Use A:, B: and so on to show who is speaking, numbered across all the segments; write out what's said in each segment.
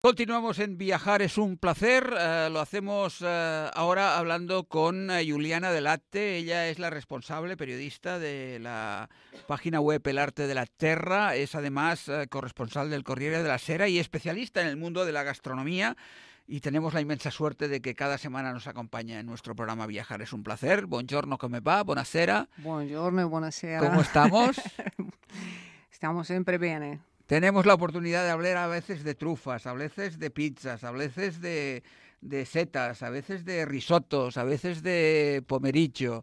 A: Continuamos en Viajar es un placer. Lo hacemos ahora hablando con Juliana Delate. Ella es la responsable periodista de la página web El Arte de la Terra. Es además corresponsal del Corriere della Sera y especialista en el mundo de la gastronomía. Y tenemos la inmensa suerte de que cada semana nos acompaña en nuestro programa Viajar es un placer. Buongiorno, come va? Buonasera.
B: Buongiorno, buonasera.
A: ¿Cómo estamos?
B: Estamos siempre bien.
A: Tenemos la oportunidad de hablar a veces de trufas, a veces de pizzas, a veces de setas, a veces de risotos, a veces de pomericho.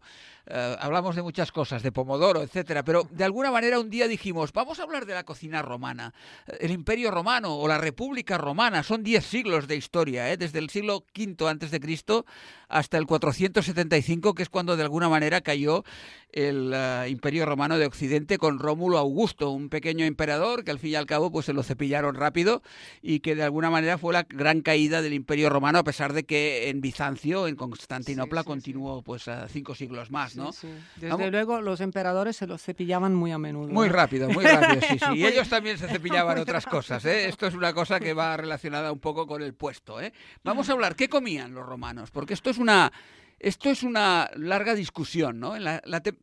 A: Hablamos de muchas cosas, de pomodoro, etcétera. Pero de alguna manera un día dijimos, vamos a hablar de la cocina romana. El Imperio Romano o la República Romana son 10 siglos de historia, desde el siglo V antes de Cristo hasta el 475, que es cuando de alguna manera cayó el Imperio Romano de Occidente con Rómulo Augusto, un pequeño emperador que al fin y al cabo pues se lo cepillaron rápido y que de alguna manera fue la gran caída del Imperio Romano, a pesar de que en Bizancio, en Constantinopla, continuó pues 5 siglos más, ¿no?
B: Sí. Desde luego los emperadores se los cepillaban muy a menudo.
A: Muy rápido, sí. Y ellos también se cepillaban otras cosas, ¿eh? Esto es una cosa que va relacionada un poco con el puesto, ¿eh? Vamos a hablar, ¿qué comían los romanos? Porque esto es una larga discusión, ¿no?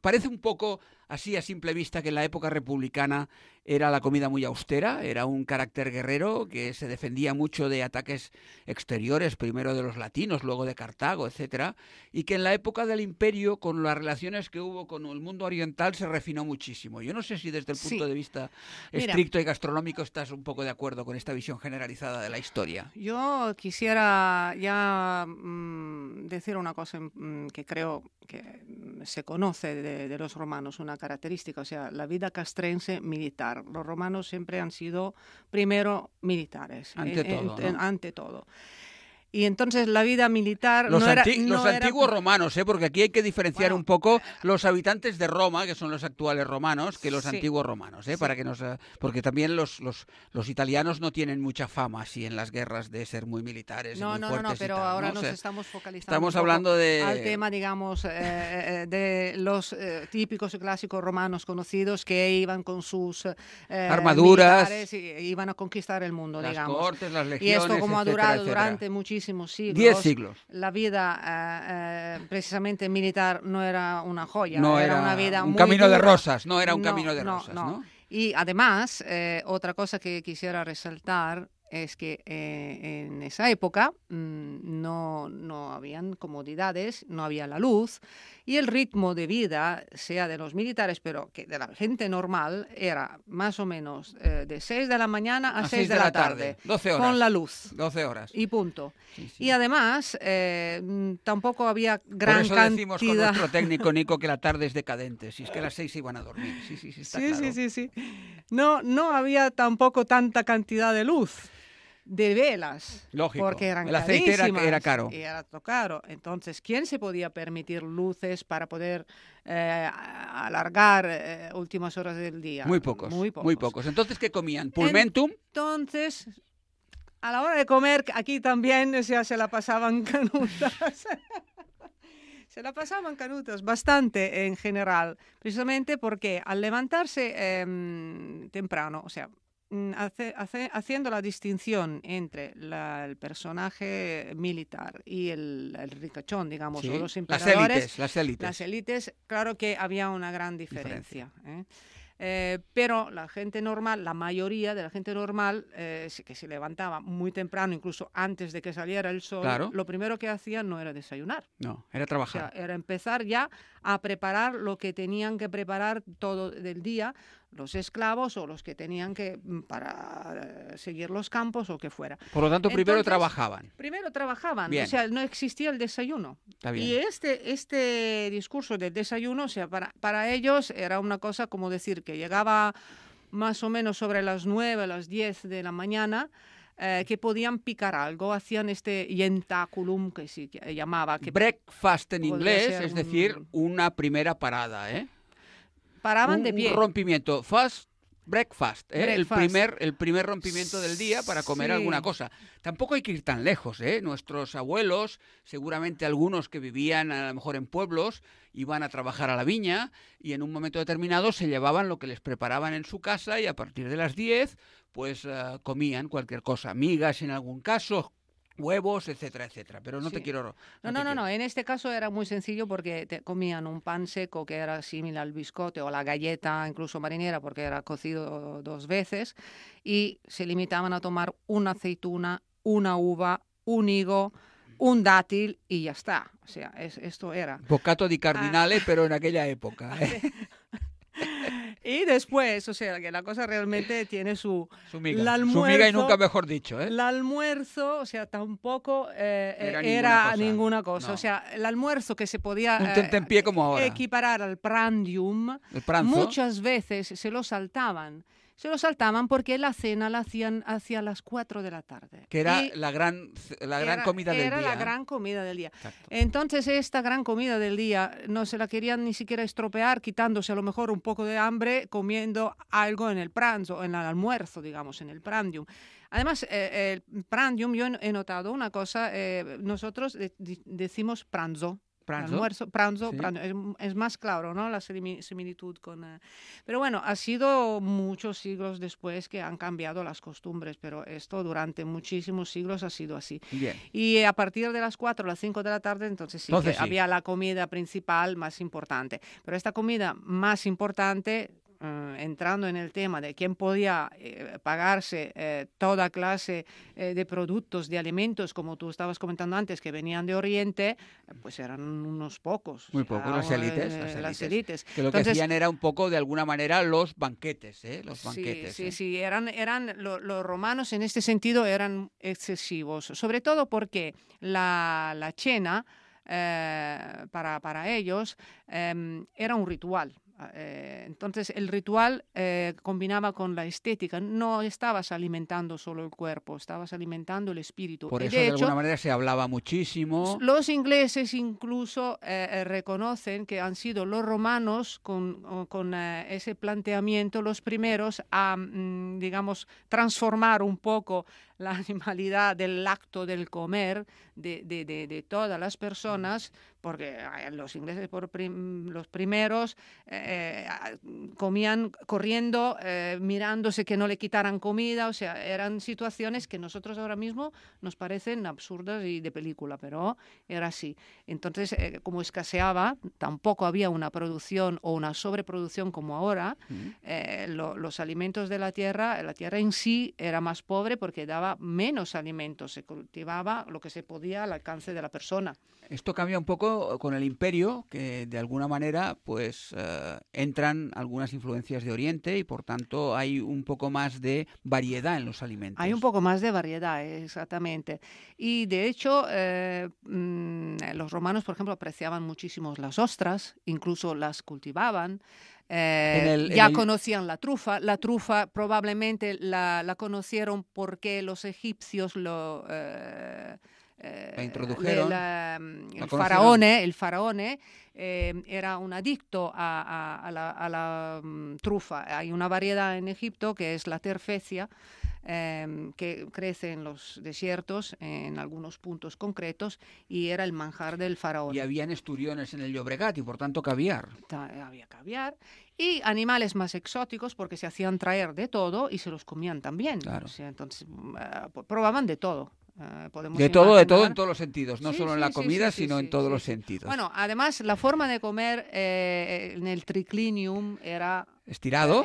A: Parece un poco así a simple vista que en la época republicana era la comida muy austera, era un carácter guerrero que se defendía mucho de ataques exteriores, primero de los latinos, luego de Cartago, etcétera, y que en la época del imperio, con las relaciones que hubo con el mundo oriental, se refinó muchísimo. Yo no sé si desde el punto de vista estricto y gastronómico estás un poco de acuerdo con esta visión generalizada de la historia.
B: Yo quisiera ya decir una cosa que creo que se conoce de los romanos, una característica, o sea, la vida castrense militar. Los romanos siempre han sido primero militares, ante todo. Y entonces la vida militar
A: los antiguos romanos, porque aquí hay que diferenciar un poco los habitantes de Roma, que son los actuales romanos, que los antiguos romanos, para que porque también los italianos no tienen mucha fama así en las guerras de ser muy militares, muy fuertes.
B: No, pero ahora nos estamos focalizando.
A: Estamos hablando
B: al tema, digamos, de los típicos y clásicos romanos conocidos que iban con sus
A: armaduras,
B: y iban a conquistar el mundo,
A: las
B: digamos.
A: cortes, las legiones,
B: y esto como
A: etcétera,
B: ha durado
A: etcétera.
B: Durante muchísimos siglos.
A: 10 siglos.
B: La vida precisamente militar no era una joya,
A: no
B: era una vida
A: un
B: muy
A: camino
B: dura.
A: de rosas, no era un camino de rosas, ¿no?
B: Y además, otra cosa que quisiera resaltar es que en esa época no habían comodidades, no había la luz y el ritmo de vida, sea de los militares, pero que de la gente normal, era más o menos de 6 de la mañana a 6 de la tarde.
A: 12 horas.
B: Con la luz.
A: 12 horas.
B: Y punto.
A: Sí.
B: Y además, tampoco había gran cantidad...
A: Por eso decimos con nuestro técnico Nico que la tarde es decadente, si es que a las 6 se iban a dormir. Sí, está claro.
B: Sí. No había tampoco tanta cantidad de luz. De velas,
A: lógico,
B: porque eran
A: el aceite era caro.
B: Y era caro. Entonces, ¿quién se podía permitir luces para poder alargar últimas horas del día?
A: Muy pocos. Entonces, ¿qué comían? ¿Pulmentum?
B: Entonces, a la hora de comer, aquí también se la pasaban canutas. Se la pasaban canutas bastante en general, precisamente porque al levantarse temprano, o sea, haciendo la distinción entre el personaje militar y el ricachón, digamos, o los emperadores,
A: las élites,
B: claro que había una gran diferencia. Pero la gente normal, la mayoría de la gente normal, que se levantaba muy temprano, incluso antes de que saliera el sol, lo primero que hacían no era desayunar.
A: No, era trabajar.
B: O sea, era empezar ya a preparar lo que tenían que preparar todo el día, los esclavos o los que tenían que para seguir los campos o que fuera.
A: Por lo tanto, primero trabajaban.
B: Bien. O sea, no existía el desayuno.
A: Está bien.
B: Y este discurso del desayuno, o sea, para ellos era una cosa como decir que llegaba más o menos sobre las 9, las 10 de la mañana, que podían picar algo, hacían este yentaculum que se llamaba.
A: Breakfast en inglés, es decir, una primera parada,
B: Paraban de pie.
A: Un rompimiento. Breakfast, el primer rompimiento del día para comer alguna cosa. Tampoco hay que ir tan lejos, Nuestros abuelos, seguramente algunos que vivían a lo mejor en pueblos, iban a trabajar a la viña y en un momento determinado se llevaban lo que les preparaban en su casa y a partir de las 10 pues comían cualquier cosa, migas en algún caso, huevos, etcétera, etcétera. Pero no te
B: Sí.
A: quiero...
B: No. En este caso era muy sencillo porque comían un pan seco que era similar al biscote o la galleta, incluso marinera, porque era cocido 2 veces, y se limitaban a tomar una aceituna, una uva, un higo, un dátil y ya está. O sea, esto era.
A: Bocato di cardinale, pero en aquella época.
B: Y después, o sea, que la cosa realmente tiene su
A: miga.
B: almuerzo,
A: Su miga y nunca mejor dicho, ¿eh?
B: El almuerzo, o sea, tampoco
A: era
B: ninguna cosa.
A: No.
B: O sea, el almuerzo que se podía
A: un tentempié como ahora.
B: equiparar al prandium, muchas veces se lo saltaban. Se lo saltaban porque la cena la hacían hacia las 4 de la tarde.
A: Que era la gran comida del día.
B: Era la gran comida del día.
A: Exacto.
B: Entonces, esta gran comida del día no se la querían ni siquiera estropear, quitándose a lo mejor un poco de hambre, comiendo algo en el pranzo, en el almuerzo, digamos, en el prandium. Además, el prandium, yo he notado una cosa, nosotros decimos pranzo. Almuerzo, pranzo,
A: sí.
B: es más claro, ¿no? La similitud con... Pero bueno, ha sido muchos siglos después que han cambiado las costumbres, pero esto durante muchísimos siglos ha sido así.
A: Bien.
B: Y a partir de las 4 o las 5 de la tarde, entonces sí, había la comida principal más importante. Pero esta comida más importante... entrando en el tema de quién podía pagarse toda clase de productos, de alimentos, como tú estabas comentando antes, que venían de Oriente, pues eran unos pocos.
A: Muy pocos, las élites. Que lo que hacían era un poco, de alguna manera, los banquetes, ¿eh? Los banquetes.
B: Sí, los romanos en este sentido eran excesivos, sobre todo porque la cena para ellos era un ritual. Entonces el ritual combinaba con la estética, no estabas alimentando solo el cuerpo, estabas alimentando el espíritu.
A: Por eso de alguna manera se hablaba muchísimo.
B: Los ingleses incluso reconocen que han sido los romanos con ese planteamiento los primeros a, digamos, transformar un poco la animalidad del acto del comer de todas las personas, porque los ingleses los primeros comían corriendo, mirándose que no le quitaran comida, o sea, eran situaciones que nosotros ahora mismo nos parecen absurdas y de película, pero era así. Entonces, como escaseaba, tampoco había una producción o una sobreproducción como ahora, los alimentos de la tierra en sí era más pobre porque daba menos alimentos, se cultivaba lo que se podía al alcance de la persona.
A: Esto cambia un poco con el imperio, que de alguna manera pues entran algunas influencias de Oriente y por tanto hay un poco más de variedad en los alimentos.
B: Hay un poco más de variedad, exactamente. Y de hecho los romanos, por ejemplo, apreciaban muchísimo las ostras, incluso las cultivaban. Conocían la trufa. La trufa probablemente la conocieron porque los egipcios la introdujeron. El faraone era un adicto a la trufa. Hay una variedad en Egipto que es la terfecia, que crece en los desiertos en algunos puntos concretos y era el manjar del faraón.
A: Y habían esturiones en el Llobregat y por tanto caviar.
B: Había caviar y animales más exóticos porque se hacían traer de todo y se los comían también.
A: Claro.
B: O sea, entonces probaban de todo.
A: De todo en todos los sentidos, no solo en la comida, sino en todos los sentidos.
B: Bueno, además la forma de comer en el triclinium era
A: estirado,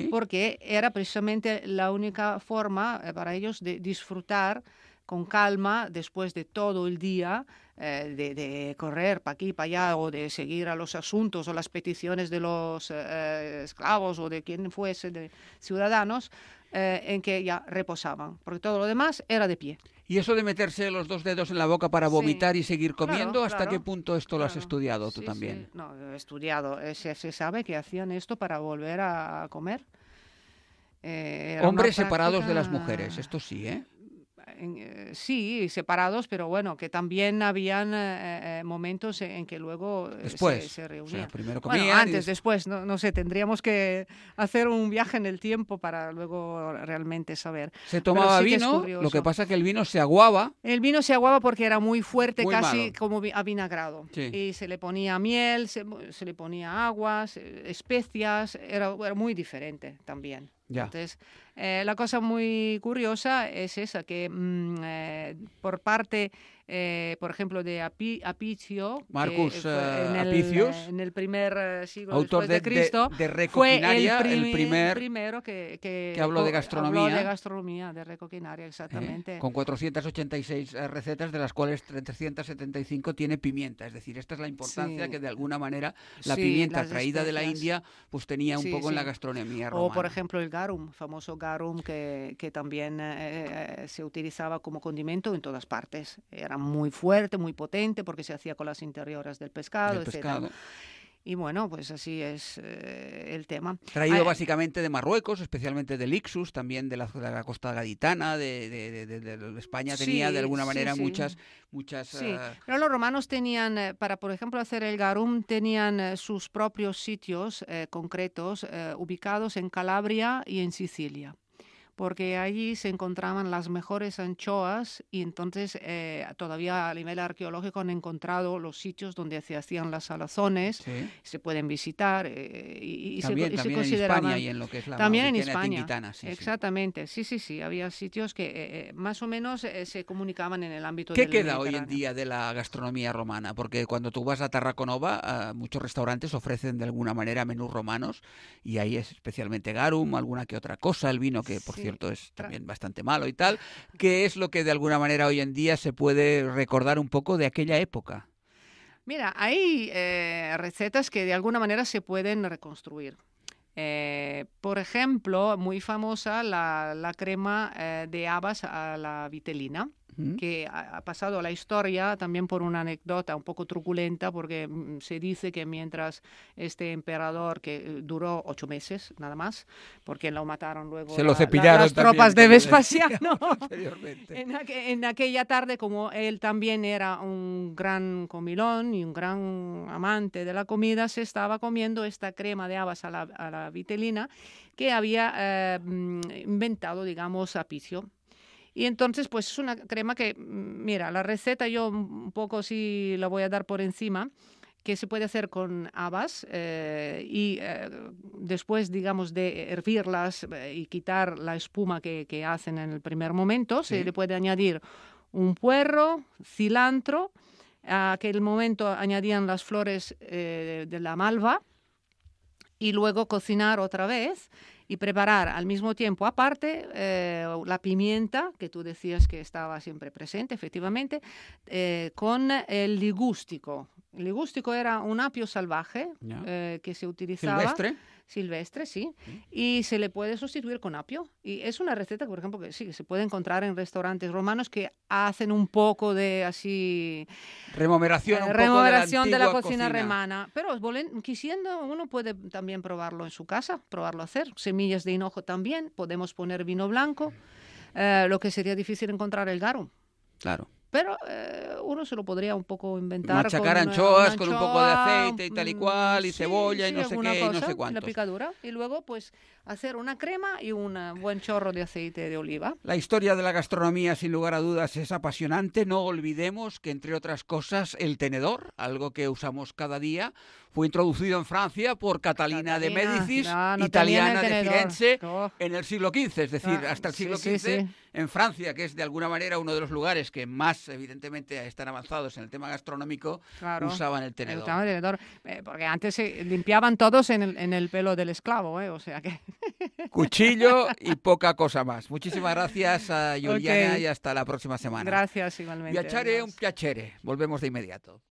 B: porque era precisamente la única forma para ellos de disfrutar con calma después de todo el día de correr para aquí, para allá, o de seguir a los asuntos o las peticiones de los esclavos o de quien fuese, de ciudadanos, en que ya reposaban, porque todo lo demás era de pie.
A: ¿Y eso de meterse los 2 dedos en la boca para vomitar y seguir comiendo,
B: claro,
A: hasta qué punto esto lo has estudiado tú también?
B: Sí. No, he estudiado. Se sabe que hacían esto para volver a comer.
A: Hombres separados de las mujeres, esto sí, ¿eh?
B: Sí, separados, pero bueno, que también habían momentos en que luego se reunían.
A: O sea, primero comían
B: antes, después, no sé, tendríamos que hacer un viaje en el tiempo para luego realmente saber.
A: Se tomaba vino, lo que pasa es que el vino se aguaba.
B: El vino se aguaba porque era muy fuerte,
A: muy
B: casi
A: malo.
B: como avinagrado. Sí. Y se le ponía miel, se le ponía aguas, especias, era muy diferente también.
A: Ya.
B: Entonces, La cosa muy curiosa es esa, que por parte, por ejemplo, de Apicio,
A: Marcus
B: que fue
A: Apicius,
B: en el primer siglo
A: autor
B: después de Cristo,
A: de
B: fue el
A: Recoquinaria, el
B: primero
A: que habló de gastronomía.
B: Habló de gastronomía, de Recoquinaria, exactamente.
A: Con 486 recetas, de las cuales 375 tiene pimienta. Es decir, esta es la importancia que de alguna manera la pimienta traída de la India pues tenía un poco en la gastronomía romana.
B: O por ejemplo el garum, famoso garum que también se utilizaba como condimento en todas partes. Era muy fuerte, muy potente porque se hacía con las interiores del pescado, etc. Y bueno, pues así es el tema.
A: Traído básicamente de Marruecos, especialmente del Ixus, también de la costa gaditana, de España tenía de alguna manera muchas...
B: Sí, pero los romanos tenían, para por ejemplo hacer el garum, tenían sus propios sitios concretos ubicados en Calabria y en Sicilia, porque allí se encontraban las mejores anchoas y entonces todavía a nivel arqueológico han encontrado los sitios donde se hacían las salazones, se pueden visitar y
A: también
B: se
A: consideraban... en España y en lo que es la
B: también en España,
A: tinditana,
B: exactamente, sí, había sitios que más o menos se comunicaban en el ámbito
A: del
B: Mediterráneo.
A: ¿Qué queda hoy en día de la gastronomía romana? Porque cuando tú vas a Tarraconova, muchos restaurantes ofrecen de alguna manera menús romanos y ahí es especialmente garum, alguna que otra cosa, el vino que por cierto es también bastante malo y tal. ¿Qué es lo que de alguna manera hoy en día se puede recordar un poco de aquella época?
B: Mira, hay recetas que de alguna manera se pueden reconstruir. Por ejemplo, muy famosa la crema de habas a la vitelina, que ha pasado a la historia también por una anécdota un poco truculenta, porque se dice que mientras este emperador, que duró 8 meses nada más, porque lo mataron luego
A: se lo cepillaron
B: las tropas de Vespasiano, en aquella tarde, como él también era un gran comilón y un gran amante de la comida, se estaba comiendo esta crema de habas a la vitelina que había inventado, digamos, Apicio. Y entonces, pues es una crema que, mira, la receta yo un poco sí la voy a dar por encima, que se puede hacer con habas y después, digamos, de hervirlas y quitar la espuma que hacen en el primer momento, se le puede añadir un puerro, cilantro, a aquel momento añadían las flores de la malva y luego cocinar otra vez y preparar al mismo tiempo, aparte, la pimienta, que tú decías que estaba siempre presente, efectivamente, con el ligústico. El ligústico era un apio salvaje que se utilizaba... Silvestre, sí. Y se le puede sustituir con apio. Y es una receta, por ejemplo, que sí, que se puede encontrar en restaurantes romanos que hacen un poco de así...
A: Remodelación
B: de la cocina romana. Pero quisiendo, uno puede también probarlo en su casa, probarlo a hacer. Semillas de hinojo también. Podemos poner vino blanco. Lo que sería difícil encontrar el garum.
A: Claro.
B: Pero uno se lo podría un poco inventar.
A: Machacar anchoas con un poco de aceite y tal y cual, y cebolla y no sé qué, y no sé cuántos.
B: La picadura. Y luego, pues, hacer una crema y un buen chorro de aceite de oliva.
A: La historia de la gastronomía, sin lugar a dudas, es apasionante. No olvidemos que, entre otras cosas, el tenedor, algo que usamos cada día, fue introducido en Francia por Catalina de Médicis, italiana de Firenze, en el siglo XV. Es decir, hasta el siglo XV, en Francia, que es de alguna manera uno de los lugares que más, evidentemente, están avanzados en el tema gastronómico, usaban el tenedor.
B: Porque antes se limpiaban todos en el pelo del esclavo, o sea que...
A: Cuchillo y poca cosa más. Muchísimas gracias a Juliana y hasta la próxima semana.
B: Gracias igualmente.
A: Piacere un piacere. Volvemos de inmediato.